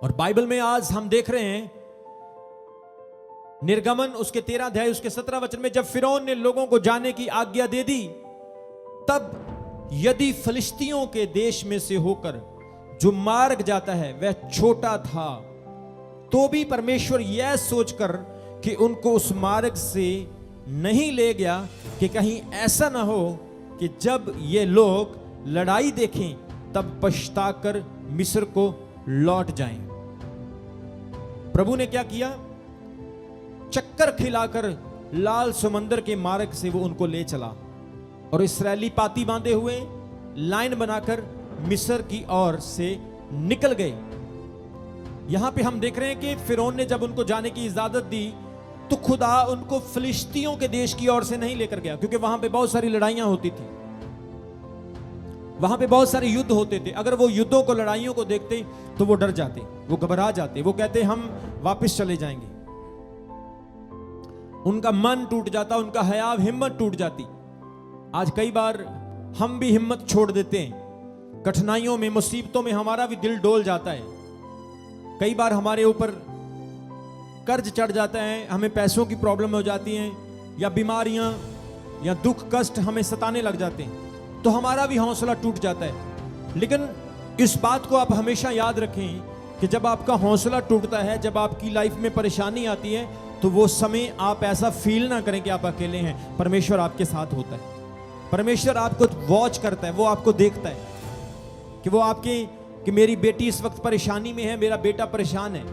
और बाइबल में आज हम देख रहे हैं निर्गमन उसके 13 अध्याय उसके 17 वचन में, जब फिरौन ने लोगों को जाने की आज्ञा दे दी, तब यदि फिलिस्तियों के देश में से होकर जो मार्ग जाता है वह छोटा था, तो भी परमेश्वर यह सोचकर कि उनको उस मार्ग से नहीं ले गया कि कहीं ऐसा ना हो कि जब ये लोग लड़ाई देखें तब पछताकर मिस्र को लौट जाएं। प्रभु ने क्या किया? चक्कर खिलाकर लाल समंदर के मार्ग से वो उनको ले चला और इस्राएली पाती बांधे हुए लाइन बनाकर मिस्र की ओर से निकल गए। यहां पे हम देख रहे हैं कि फिरौन ने जब उनको जाने की इजाजत दी तो खुदा उनको फिलिस्तियों के देश की ओर से नहीं लेकर गया, क्योंकि वहां पे बहुत सारी लड़ाइयां होती थी, वहां पे बहुत सारे युद्ध होते थे। अगर वो युद्धों को लड़ाइयों को देखते तो वो डर जाते, वो घबरा जाते, वो कहते हम वापस चले जाएंगे। उनका मन टूट जाता, उनका हया हिम्मत टूट जाती। आज कई बार हम भी हिम्मत छोड़ देते हैं, कठिनाइयों में मुसीबतों में हमारा भी दिल डोल जाता है। कई बार हमारे ऊपर कर्ज चढ़ जाता है, हमें पैसों की प्रॉब्लम हो जाती है, या बीमारियां या दुख कष्ट हमें सताने लग जाते हैं, तो हमारा भी हौसला टूट जाता है। लेकिन इस बात को आप हमेशा याद रखें कि जब आपका हौसला टूटता है, जब आपकी लाइफ में परेशानी आती है, तो वो समय आप ऐसा फील ना करें कि आप अकेले हैं। परमेश्वर आपके साथ होता है, परमेश्वर आपको वॉच करता है, वो आपको देखता है कि वो आपके कि मेरी बेटी इस वक्त परेशानी में है, मेरा बेटा परेशान है।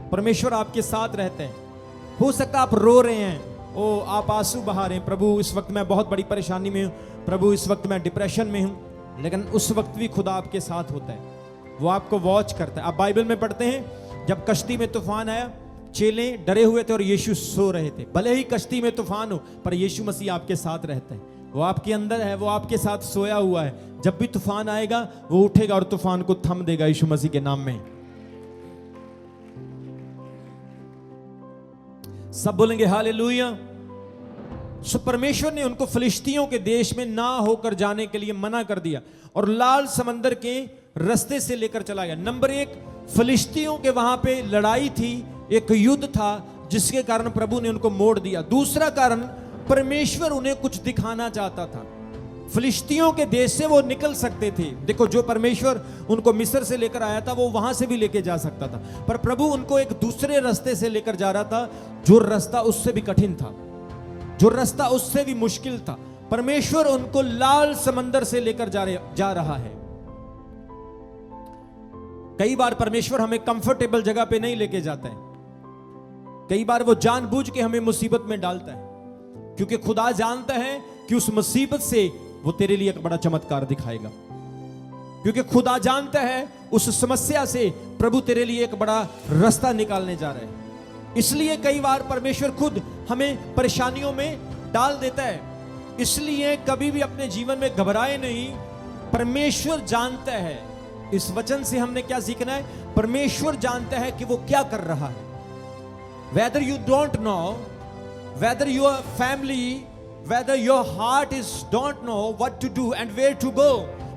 परमेश्वर आपके साथ रहता है। हो सकता है आप रो रहे हैं, ओ आप आंसू बहा रहे हैं, प्रभु इस वक्त मैं बहुत बड़ी परेशानी में हूं, प्रभु इस वक्त मैं डिप्रेशन में हूं, लेकिन उस वक्त भी खुदा आपके साथ होता है, वो आपको वॉच करता है। आप बाइबल में पढ़ते हैं जब कश्ती में तूफान आया, चेले डरे हुए थे और यीशु सो रहे थे। भले ही कश्ती में तूफान हो, पर यीशु मसीह आपके साथ रहता है, वो आपके अंदर है, वो आपके साथ सोया हुआ है। जब भी तूफान आएगा वो उठेगा और तूफान को थम देगा यीशु मसीह के नाम में। सब बोलेंगे हालेलुया। सो परमेश्वर ने उनको फिलिस्तियों के देश में ना होकर जाने के लिए मना कर दिया और लाल समंदर के रास्ते से लेकर चला गया। नंबर 1, फिलिस्तियों के वहां पे लड़ाई थी, एक युद्ध था जिसके कारण प्रभु ने उनको मोड़ दिया। दूसरा कारण, परमेश्वर उन्हें कुछ दिखाना चाहता था। फिलिस्तियों के देश से वो निकल सकते थे। देखो, जो परमेश्वर उनको मिस्र से लेकर आया था वो वहां से भी लेके जा सकता था, पर प्रभु उनको एक दूसरे रास्ते से लेकर जा रहा था, जो रास्ता उससे भी कठिन था, जो रास्ता उससे भी मुश्किल था। परमेश्वर उनको लाल समंदर से लेकर जा रहा है। कई बार परमेश्वर हमें कंफर्टेबल जगह पे नहीं लेके जाता है, कई बार वो जानबूझ के हमें मुसीबत में डालता है, क्योंकि खुदा जानता है कि उस मुसीबत से वो तेरे लिए एक बड़ा चमत्कार दिखाएगा, क्योंकि खुदा जानता है उस समस्या से प्रभु तेरे लिए एक बड़ा रास्ता निकालने जा रहा है। इसलिए कई बार परमेश्वर खुद हमें परेशानियों में डाल देता है। इसलिए कभी भी अपने जीवन में घबराए नहीं, परमेश्वर जानता है। इस वचन से हमने क्या सीखना है? परमेश्वर जानता है कि वो क्या कर रहा है। Whether you don't know, whether your family, whether your heart is don't know what to do and where to go,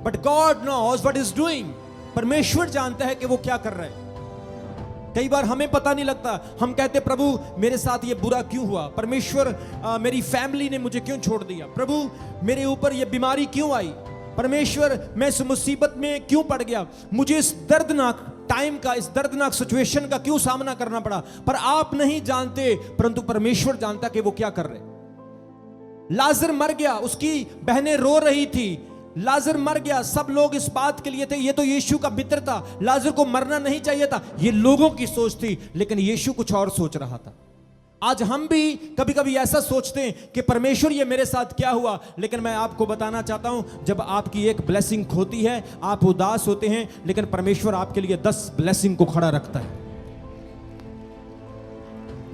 but God knows what is doing. परमेश्वर जानता है कि वो क्या कर रहा है। कई बार हमें पता नहीं लगता, हम कहते प्रभु मेरे साथ ये बुरा क्यों हुआ, परमेश्वर मेरी फैमिली ने मुझे क्यों छोड़ दिया, प्रभु मेरे ऊपर ये बीमारी क्यों आई, परमेश्वर मैं इस मुसीबत में क्यों पड़ गया, मुझे इस दर्दनाक टाइम का, इस दर्दनाक सिचुएशन का क्यों सामना करना पड़ा। पर आप नहीं जानते, परंतु परमेश्वर जानता कि वो क्या कर रहे। लाजर मर गया, उसकी बहनें रो रही थी, लाजर मर गया, सब लोग इस बात के लिए थे ये तो यीशु का मित्र था, लाजर को मरना नहीं चाहिए था, ये लोगों की सोच थी, लेकिन यीशु कुछ और सोच रहा था। आज हम भी कभी कभी ऐसा सोचते हैं कि परमेश्वर ये मेरे साथ क्या हुआ, लेकिन मैं आपको बताना चाहता हूं, जब आपकी एक ब्लेसिंग होती है आप उदास होते हैं, लेकिन परमेश्वर आपके लिए 10 ब्लेसिंग को खड़ा रखता है।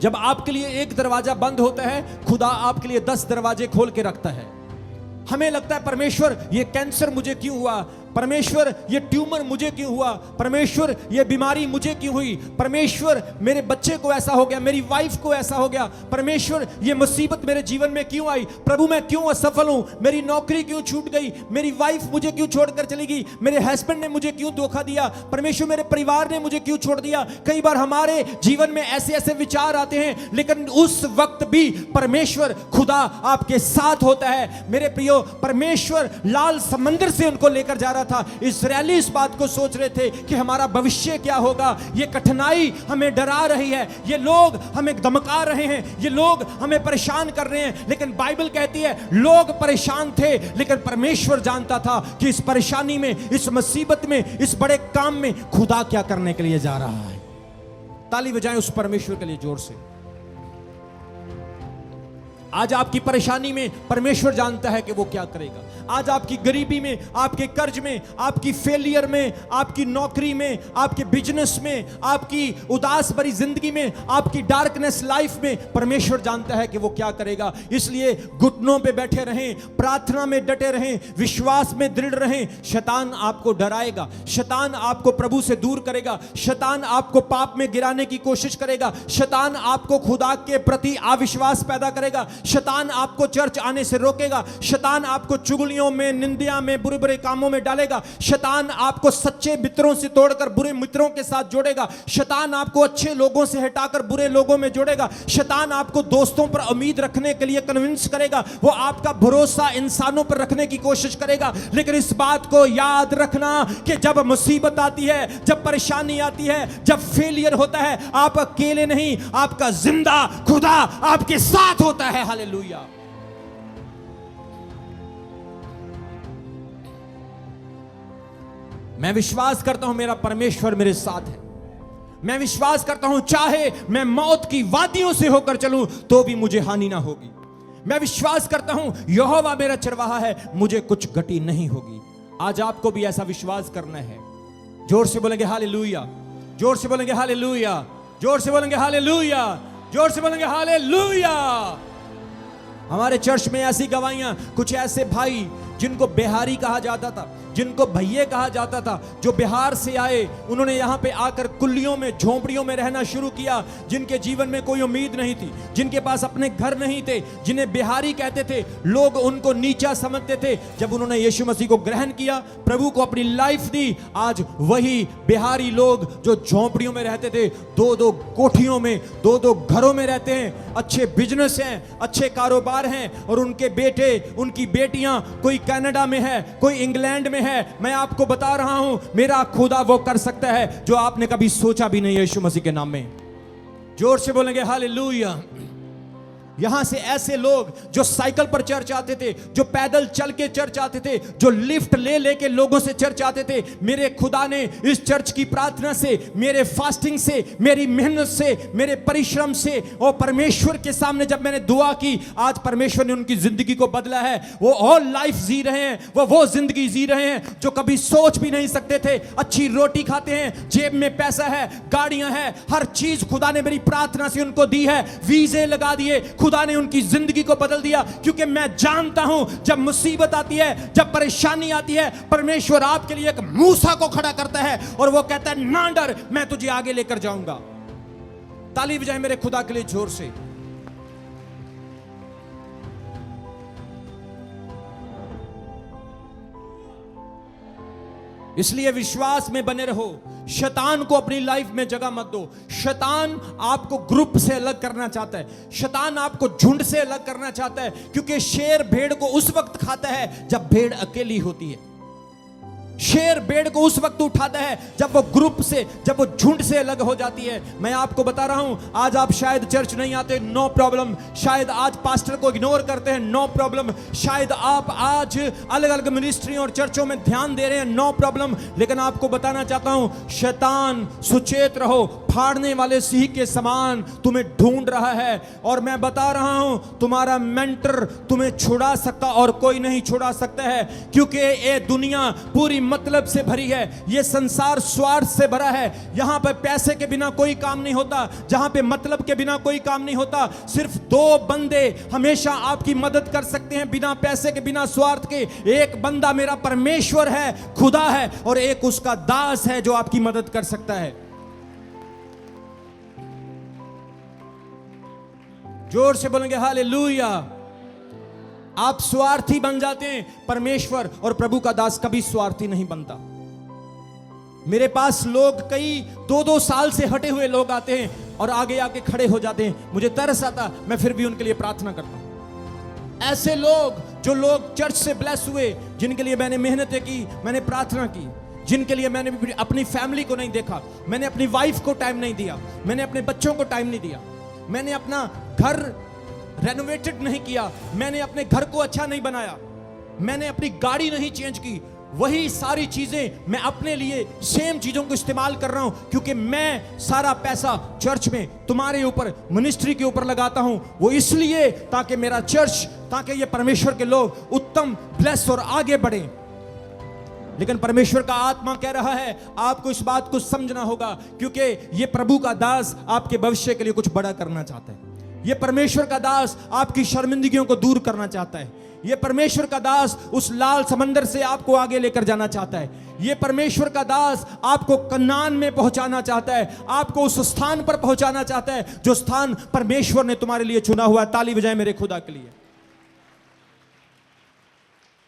जब आपके लिए एक दरवाजा बंद होता है, खुदा आपके लिए 10 दरवाजे खोल के रखता है। हमें लगता है परमेश्वर ये कैंसर मुझे क्यों हुआ, परमेश्वर ये ट्यूमर मुझे क्यों हुआ, परमेश्वर ये बीमारी मुझे क्यों हुई, परमेश्वर मेरे बच्चे को ऐसा हो गया, मेरी वाइफ को ऐसा हो गया, परमेश्वर ये मुसीबत मेरे जीवन में क्यों आई, प्रभु मैं क्यों असफल हूं, मेरी नौकरी क्यों छूट गई, मेरी वाइफ मुझे क्यों छोड़कर चली गई, मेरे हस्बैंड ने मुझे क्यों धोखा दिया, परमेश्वर मेरे परिवार ने मुझे क्यों छोड़ दिया। कई बार हमारे जीवन में ऐसे ऐसे विचार आते हैं, लेकिन उस वक्त भी परमेश्वर खुदा आपके साथ होता है। मेरे प्रियो, परमेश्वर लाल समंदर से उनको लेकर जा रहा था। इस्राएली इस बात को सोच रहे थे कि हमारा भविष्य क्या होगा, ये कठिनाई हमें डरा रही है, ये लोग हमें धमका रहे हैं, ये लोग हमें परेशान कर रहे हैं। लेकिन बाइबल कहती है लोग परेशान थे, लेकिन परमेश्वर जानता था कि इस परेशानी में, इस मुसीबत में, इस बड़े काम में खुदा क्या करने के लिए जा रहा है। ताली बजाएं उस परमेश्वर के लिए जोर से। आज आपकी परेशानी में परमेश्वर जानता है कि वो क्या करेगा। आज आपकी गरीबी में, आपके कर्ज में, आपकी फेलियर में, आपकी नौकरी में, आपके बिजनेस में, आपकी उदास भरी जिंदगी में, आपकी डार्कनेस लाइफ में परमेश्वर जानता है कि वो क्या करेगा। इसलिए घुटनों पे बैठे रहें, प्रार्थना में डटे रहें, विश्वास में दृढ़ रहें। शैतान आपको डराएगा, शैतान आपको प्रभु से दूर करेगा, शैतान आपको पाप में गिराने की कोशिश करेगा, शैतान आपको खुदा के प्रति अविश्वास पैदा करेगा, शैतान आपको चर्च आने से रोकेगा, शैतान आपको चुगलियों में, निंदिया में, बुरे बुरे कामों में डालेगा, शैतान आपको सच्चे मित्रों से तोड़कर बुरे मित्रों के साथ जोड़ेगा, शैतान आपको अच्छे लोगों से हटाकर बुरे लोगों में जोड़ेगा, शैतान आपको दोस्तों पर उम्मीद रखने के लिए कन्विंस करेगा, वो आपका भरोसा इंसानों पर रखने की कोशिश करेगा। लेकिन इस बात को याद रखना कि जब मुसीबत आती है, जब परेशानी आती है, जब फेलियर होता है, आप अकेले नहीं, आपका जिंदा खुदा आपके साथ होता है। हालेलुया। मैं विश्वास करता हूं मेरा परमेश्वर मेरे साथ है। मैं विश्वास करता हूं चाहे मैं मौत की वादियों से होकर चलूं तो भी मुझे हानि ना होगी। मैं विश्वास करता हूं यहोवा मेरा चरवाहा है, मुझे कुछ गति नहीं होगी। आज आपको भी ऐसा विश्वास करना है। जोर से बोलेंगे हालेलुया, जोर से बोलेंगे हालेलुया, जोर से बोलेंगे हालेलुया, जोर से बोलेंगे हालेलुया। हमारे चर्च में ऐसी गवाहियां, कुछ ऐसे भाई जिनको बिहारी कहा जाता था, जिनको भैये कहा जाता था, जो बिहार से आए, उन्होंने यहां पे आकर कुल्लियों में, झोंपड़ियों में रहना शुरू किया, जिनके जीवन में कोई उम्मीद नहीं थी, जिनके पास अपने घर नहीं थे, जिन्हें बिहारी कहते थे, लोग उनको नीचा समझते थे। जब उन्होंने यीशु मसीह को ग्रहण किया, प्रभु को अपनी लाइफ दी, आज वही बिहारी लोग जो झोंपड़ियों में रहते थे, दो दो कोठियों में, दो दो घरों में रहते हैं, अच्छे बिजनेस हैं, अच्छे कारोबार हैं, और उनके बेटे, उनकी बेटियां, कोई कनाडा में है, कोई इंग्लैंड में है। मैं आपको बता रहा हूं मेरा खुदा वो कर सकता है जो आपने कभी सोचा भी नहीं, यीशु मसीह के नाम में। जोर से बोलेंगे हालेलुया। यहां से ऐसे लोग जो साइकिल पर चर्च आते थे, जो पैदल चल के चर्च आते थे, जो लिफ्ट ले लेके लोगों से चर्च आते थे, मेरे खुदा ने इस चर्च की प्रार्थना से, मेरे फास्टिंग से, मेरी मेहनत से, मेरे परिश्रम से और परमेश्वर के सामने जब मैंने दुआ की, आज परमेश्वर ने उनकी जिंदगी को बदला है। वो और लाइफ जी रहे हैं, वो जिंदगी जी रहे हैं जो कभी सोच भी नहीं सकते थे। अच्छी रोटी खाते हैं, जेब में पैसा है, गाड़ियां हैं, हर चीज खुदा ने मेरी प्रार्थना से उनको दी है। वीजे लगा दिए, खुदा ने उनकी जिंदगी को बदल दिया। क्योंकि मैं जानता हूं जब मुसीबत आती है, जब परेशानी आती है, परमेश्वर आपके लिए एक मूसा को खड़ा करता है और वो कहता है ना डर, मैं तुझे आगे लेकर जाऊंगा। ताली बजाएं मेरे खुदा के लिए जोर से। इसलिए विश्वास में बने रहो, शैतान को अपनी लाइफ में जगह मत दो। शैतान आपको ग्रुप से अलग करना चाहता है, शैतान आपको झुंड से अलग करना चाहता है, क्योंकि शेर भेड़ को उस वक्त खाता है जब भेड़ अकेली होती है। शेर भेड़ को उस वक्त उठाता है जब वो ग्रुप से, जब वो झुंड से अलग हो जाती है। मैं आपको बता रहा हूं, आज आप शायद चर्च नहीं आते, नो प्रॉब्लम। शायद आज पास्टर को इग्नोर करते हैं, नो प्रॉब्लम। शायद आप आज अलग अलग मिनिस्ट्री और चर्चों में ध्यान दे रहे हैं, नो प्रॉब्लम। लेकिन आपको बताना चाहता हूं, शैतान, सुचेत रहो, फाड़ने वाले सिंह के समान तुम्हें ढूंढ रहा है। और मैं बता रहा हूं, तुम्हारा मेंटर तुम्हें छुड़ा सकता और कोई नहीं छुड़ा सकता है, क्योंकि ये दुनिया पूरी मतलब से भरी है, ये संसार स्वार्थ से भरा है। यहां पर पैसे के बिना कोई काम नहीं होता, जहां पे मतलब के बिना कोई काम नहीं होता। सिर्फ दो बंदे हमेशा आपकी मदद कर सकते हैं बिना पैसे के, बिना स्वार्थ के। एक बंदा मेरा परमेश्वर है, खुदा है, और एक उसका दास है जो आपकी मदद कर सकता है। जोर से बोलेंगे हालेलुया। आप स्वार्थी बन जाते हैं, परमेश्वर और प्रभु का दास कभी स्वार्थी नहीं बनता। मेरे पास लोग कई 2-2 साल से हटे हुए लोग आते हैं और आगे आके खड़े हो जाते हैं, मुझे तरस आता, मैं फिर भी उनके लिए प्रार्थना करता हूं। ऐसे लोग जो लोग चर्च से ब्लेस हुए, जिनके लिए मैंने मेहनतें की, मैंने प्रार्थना की, जिनके लिए मैंने अपनी फैमिली को नहीं देखा, मैंने अपनी वाइफ को टाइम नहीं दिया, मैंने अपने बच्चों को टाइम नहीं दिया, मैंने अपना घर रेनोवेटेड नहीं किया, मैंने अपने घर को अच्छा नहीं बनाया, मैंने अपनी गाड़ी नहीं चेंज की, वही सारी चीजें मैं अपने लिए सेम चीजों को इस्तेमाल कर रहा हूं, क्योंकि मैं सारा पैसा चर्च में तुम्हारे ऊपर, मिनिस्ट्री के ऊपर लगाता हूं। वो इसलिए ताकि मेरा चर्च, ताकि ये परमेश्वर के लोग उत्तम, ब्लेस और आगे बढ़े। लेकिन परमेश्वर का आत्मा कह रहा है आपको इस बात को समझना होगा, क्योंकि ये प्रभु का दास आपके भविष्य के लिए कुछ बड़ा करना चाहता है। ये परमेश्वर का दास आपकी शर्मिंदगियों को दूर करना चाहता है। ये परमेश्वर का दास उस लाल समंदर से आपको आगे लेकर जाना चाहता है। ये परमेश्वर का दास आपको कनान में पहुंचाना चाहता है, आपको उस स्थान पर पहुंचाना चाहता है जो स्थान परमेश्वर ने तुम्हारे लिए चुना हुआ है। ताली बजाएं मेरे खुदा के लिए।